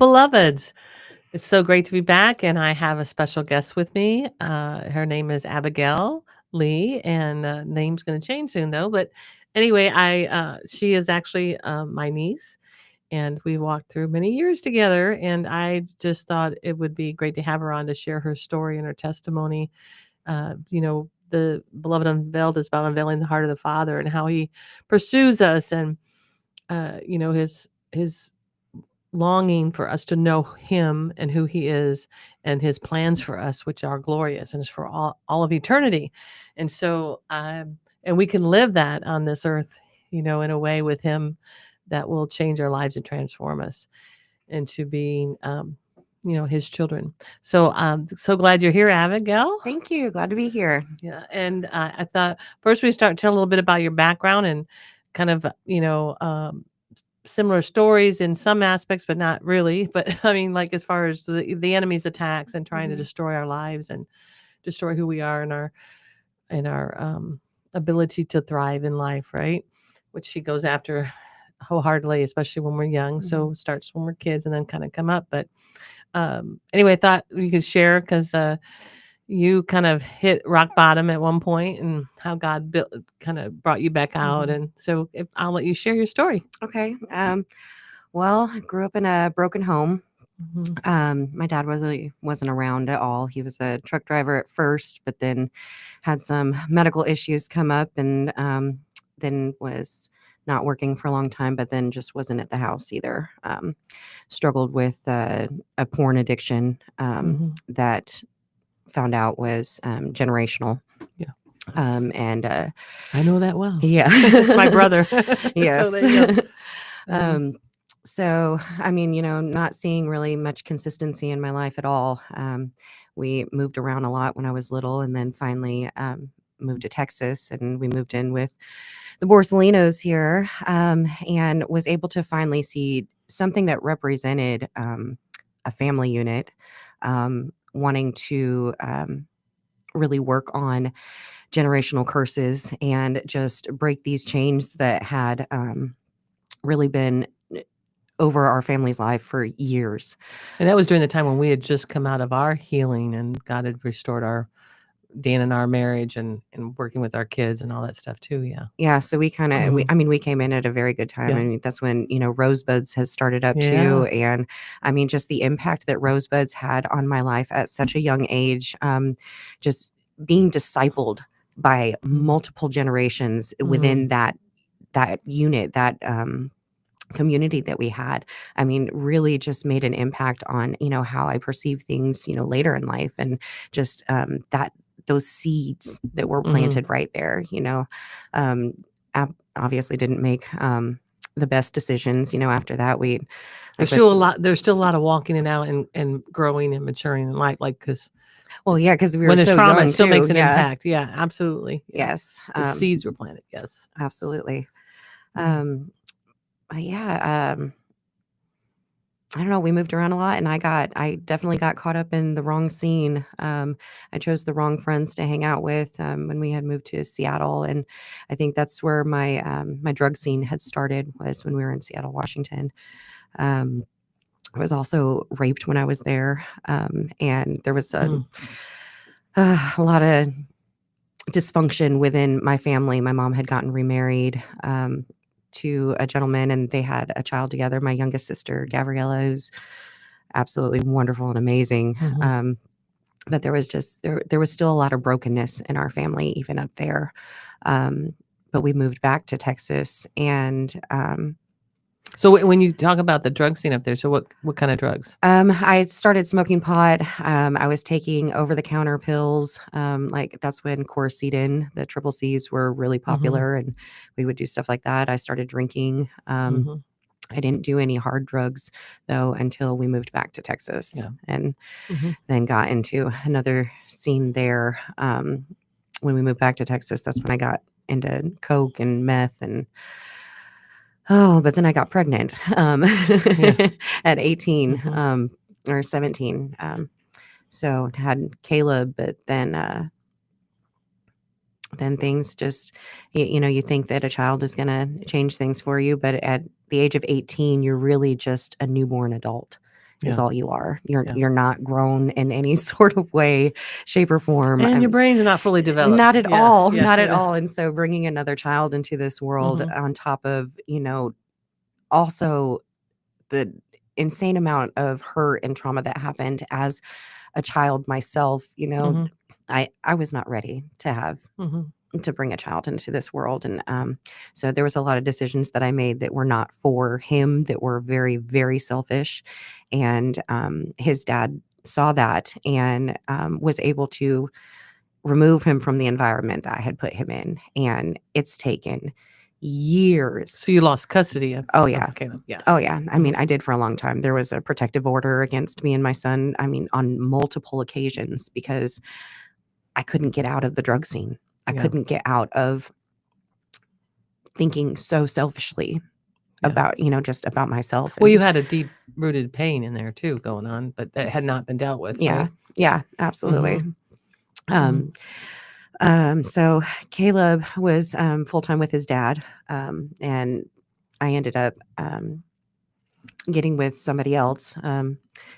beloveds. It's so great to be back, and I have a special guest with me. Her name is Abigail Lee, and name's going to change soon, though. But anyway, I she is actually my niece, and we walked through many years together. And I just thought it would be great to have her on to share her story and her testimony. The Beloved Unveiled is about unveiling the heart of the Father and how He pursues us, and his longing for us to know Him and who He is and His plans for us, which are glorious and is for all of eternity. And so, and we can live that on this earth, in a way with Him that will change our lives and transform us into being, His children. So I'm so glad you're here, Abigail. Thank you. Glad to be here. Yeah. And I thought first we start tell a little bit about your background and kind of, similar stories in some aspects, but not really. But I mean, like as far as the enemy's attacks and trying to destroy our lives and destroy who we are and our ability to thrive in life, right? Which she goes after wholeheartedly, especially when we're young. So it starts when we're kids and then kind of come up. But anyway, I thought you could share because you kind of hit rock bottom at one point and how God kind of brought you back out. And so I'll let you share your story. Okay. Well, I grew up in a broken home. My dad wasn't around at all. He was a truck driver at first, but then had some medical issues come up and then was not working for a long time, but then just wasn't at the house either. Struggled with a porn addiction that found out was generational. Yeah. And I know that well. Yeah. It's my brother. Yes. So there you go. So, I mean, not seeing really much consistency in my life at all. We moved around a lot when I was little and then finally moved to Texas, and we moved in with the Borsalinos here and was able to finally see something that represented a family unit wanting to really work on generational curses and just break these chains that had really been over our family's life for years. And that was during the time when we had just come out of our healing and God had restored Dan and our marriage and working with our kids and all that stuff too. Yeah. Yeah. So we kind of, we came in at a very good time. Yeah. I mean, that's when, Rosebuds has started up too. And I mean, just the impact that Rosebuds had on my life at such a young age, just being discipled by multiple generations within that unit, that community that we had. I mean, really just made an impact on, how I perceive things, later in life, and just those seeds that were planted right there, obviously didn't make the best decisions, after that. There's still a lot of walking it out and growing and maturing in life, because because we were when there's so trauma, young it still too. makes an impact. Yeah, absolutely. Yeah. Yes. The seeds were planted. Yes. Absolutely. I don't know. We moved around a lot, and I definitely got caught up in the wrong scene. I chose the wrong friends to hang out with when we had moved to Seattle, and I think that's where my my drug scene had started, was when we were in Seattle, Washington. I was also raped when I was there, and there was a lot of dysfunction within my family. My mom had gotten remarried to a gentleman, and they had a child together. My youngest sister, Gabriella, who's absolutely wonderful and amazing. But there was still a lot of brokenness in our family, even up there. But we moved back to Texas, and so when you talk about the drug scene up there, so what kind of drugs? I started smoking pot. I was taking over-the-counter pills. Like that's when Quercetin, the triple C's, were really popular, and we would do stuff like that. I started drinking. I didn't do any hard drugs though until we moved back to Texas, and then got into another scene there. When we moved back to Texas, that's when I got into coke and meth and. But then I got pregnant at 18 or 17. So had Caleb, but then things just, you think that a child is going to change things for you. But at the age of 18, you're really just a newborn adult. is Yeah. all you are. Yeah. You're not grown in any sort of way, shape, or form. And your brain's not fully developed. Not at Yeah. all. Yeah. Not at Yeah. all. And so bringing another child into this world Mhm. on top of, also the insane amount of hurt and trauma that happened as a child myself, Mhm. I was not ready Mhm. to bring a child into this world. And so there was a lot of decisions that I made that were not for him, that were very, very selfish. And his dad saw that and was able to remove him from the environment that I had put him in. And it's taken years. So you lost custody of Oh, yeah. Caleb. Yes. Oh, yeah. I mean, Mhm. I did for a long time. There was a protective order against me and my son, I mean, on multiple occasions because I couldn't get out of the drug scene. I Yeah. couldn't get out of thinking so selfishly Yeah. about, just about myself. Well, you And had a deep-rooted pain in there too going on, but that had not been dealt with, yeah, right? yeah, absolutely. Mhm. So Caleb was full-time with his dad, and I ended up getting with somebody else.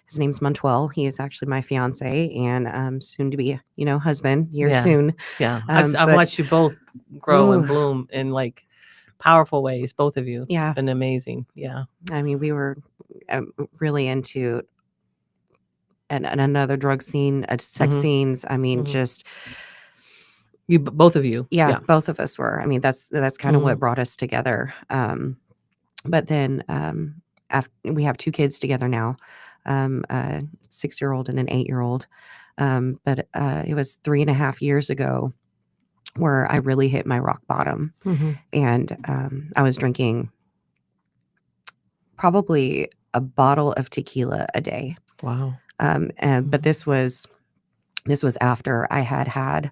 His name's Montvell. He is actually my fiance and soon to be, husband here Yeah. soon. Yeah. I've But watched you both grow and ooh, bloom in like powerful ways, both of you. yeah, It's been amazing. Yeah. I mean, we were really into another drug scene, sex Mhm. scenes. I mean, Mhm. just Both of you. yeah, Yeah. both of us were. I mean, that's kind of what Mhm. brought us together. But then after we have 2 kids together now, a 6-year-old and an 8-year-old. But it was 3.5 years ago where I really hit my rock bottom, Mhm. and I was drinking probably a bottle of tequila a day. Wow. But Mhm. this was after I had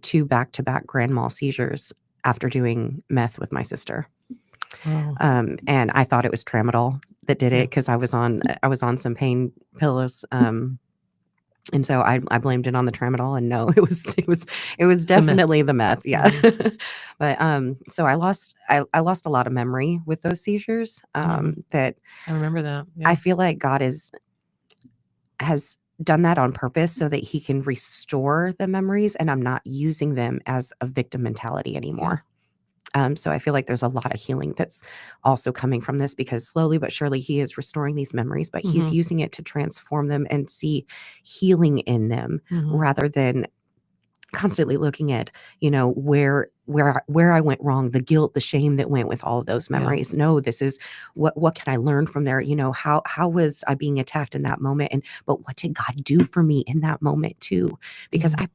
2 back-to-back grand mal seizures after doing meth with my sister. Wow. And I thought it was tramadol that did Yeah. it because I was on some pain pills. And so I blamed it on the tramadol, and no, it was The meth. definitely the meth. Yeah. Mhm. But so I lost a lot of memory with those seizures. Mhm. That I remember that. I Yeah. feel like God has done that on purpose so that he can restore the memories, and I'm not using them as a victim mentality anymore. So I feel like there's a lot of healing that's also coming from this because slowly but surely he is restoring these memories, but he's Mhm. using it to transform them and see healing in them Mhm. rather than constantly looking at, where I went wrong, the guilt, the shame that went with all of those Yeah. memories. No, this is what can I learn from there? How was I being attacked in that moment? But what did God do for me in that moment too? Because Mhm.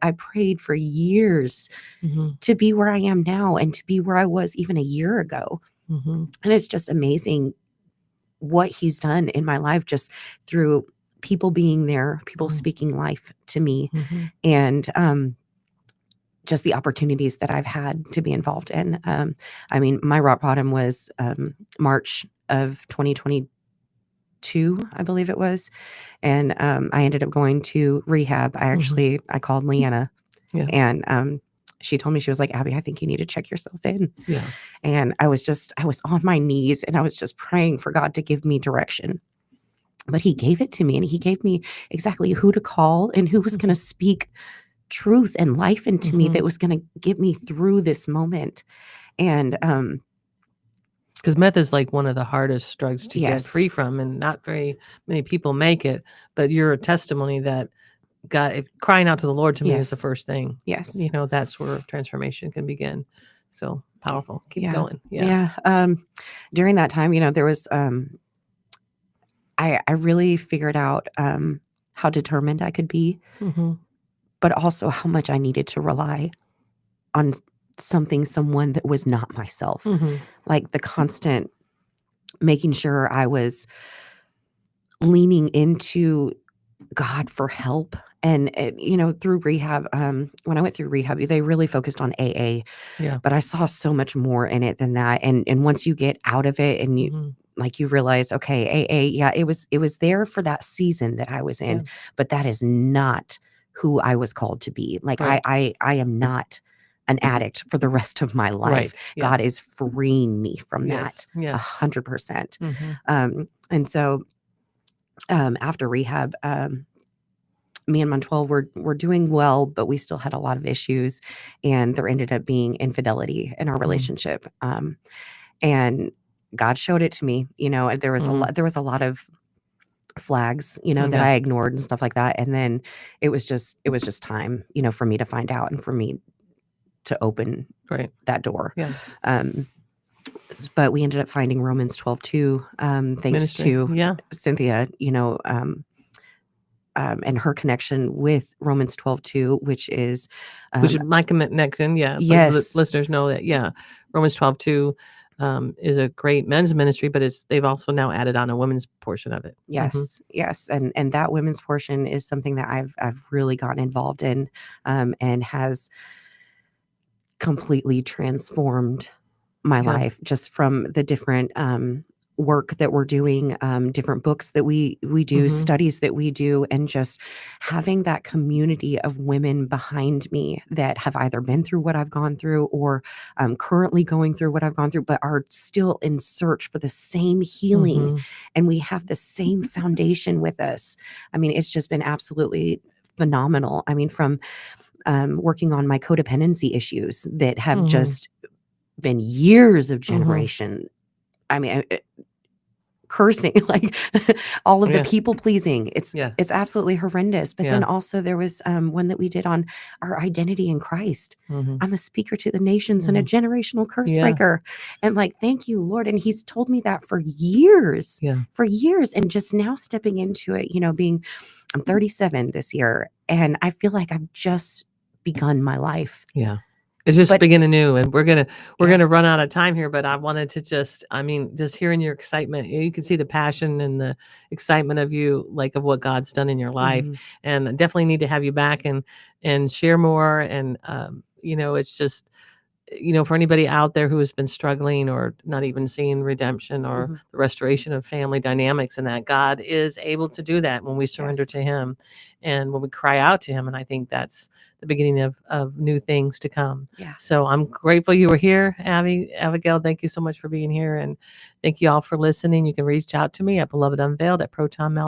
I prayed for years Mhm. to be where I am now and to be where I was even a year ago. Mhm. And it's just amazing what he's done in my life just through people being there, people Mhm. speaking life to me, Mhm. and just the opportunities that I've had to be involved in. I mean, my rock bottom was March of 2022, I believe it was. And I ended up going to rehab. Mhm. I called Leanna, Yeah. and she told me, she was like, Abby, I think you need to check yourself in. Yeah. And I was on my knees and I was just praying for God to give me direction. But he gave it to me, and he gave me exactly who to call and who was going to Mhm. speak truth and life into me Mhm. that was going to get me through this moment. And 'Cause meth is like one of the hardest drugs to get yes, free from, and not very many people make it, but you're a testimony that God crying out to the Lord to me is the yes, first thing. yes, That's where transformation can begin. So powerful. Keep yeah, going. Yeah. yeah. During that time, there was I really figured out how determined I could be, Mhm. but also how much I needed to rely on someone that was not myself. Mhm. Like the constant making sure I was leaning into God for help. And through rehab, when I went through rehab, they really focused on AA, Yeah. but I saw so much more in it than that. And once you get out of it and Mhm. you realize, okay, AA, yeah, it was there for that season that I was Yeah. in, but that is not who I was called to be. Like Right. I am not an addict for the rest of my life. Right. Yeah. God is freeing me from that Yes. Yes. 100%. Mhm. And so after rehab, me and Montville were doing well, but we still had a lot of issues, and there ended up being infidelity in our Mhm. relationship. And God showed it to me, and there was Mhm. there was a lot of flags, that Yeah. I ignored and stuff like that. And then it was just time, for me to find out and for me to open Great. that door. Yeah. Um, but we ended up finding Romans 12:2, thanks Ministry. to Yeah. Cynthia, and her connection with Romans 12:2, which is, Which is my connection. Yeah. But yes, listeners know that, yeah, Romans 12:2 is a great men's ministry, but they've also now added on a women's portion of it. Mhm. yes, and that women's portion is something that I've really gotten involved in, and has completely transformed my Yeah. life just from the different work that we're doing, different books that we do, Mhm. studies that we do, and just having that community of women behind me that have either been through what I've gone through or currently going through what I've gone through, but are still in search for the same healing, Mhm. and we have the same foundation with us. I mean, it's just been absolutely phenomenal. I mean, from working on my codependency issues that have Mhm. just been years of Mhm. generation. I mean, cursing, like all of the Yeah. people pleasing. It's Yeah. it's absolutely horrendous. But then Yeah. also there was one that we did on our identity in Christ. Mhm. I'm a speaker to the nations and a Mhm. generational curse Yeah. breaker. And like, thank you, Lord. And he's told me that for years, Yeah. for years. And just now stepping into it, I'm 37 this year, and I feel like I've just begun my life. Yeah. It's just But beginning new, and we're yeah. gonna run out of time here, but I wanted to just hearing your excitement, you can see the passion and the excitement of you, like, of what God's done in your life, Mhm. and I definitely need to have you back and share more, and, it's just for anybody out there who has been struggling or not even seeing redemption or Mhm. the restoration of family dynamics, and that God is able to do that when we surrender Yes. to Him and when we cry out to Him. And I think that's the beginning of new things to come. Yeah. So I'm grateful you were here, Abigail. Thank you so much for being here. And thank you all for listening. You can reach out to me at Beloved Unveiled at protonmail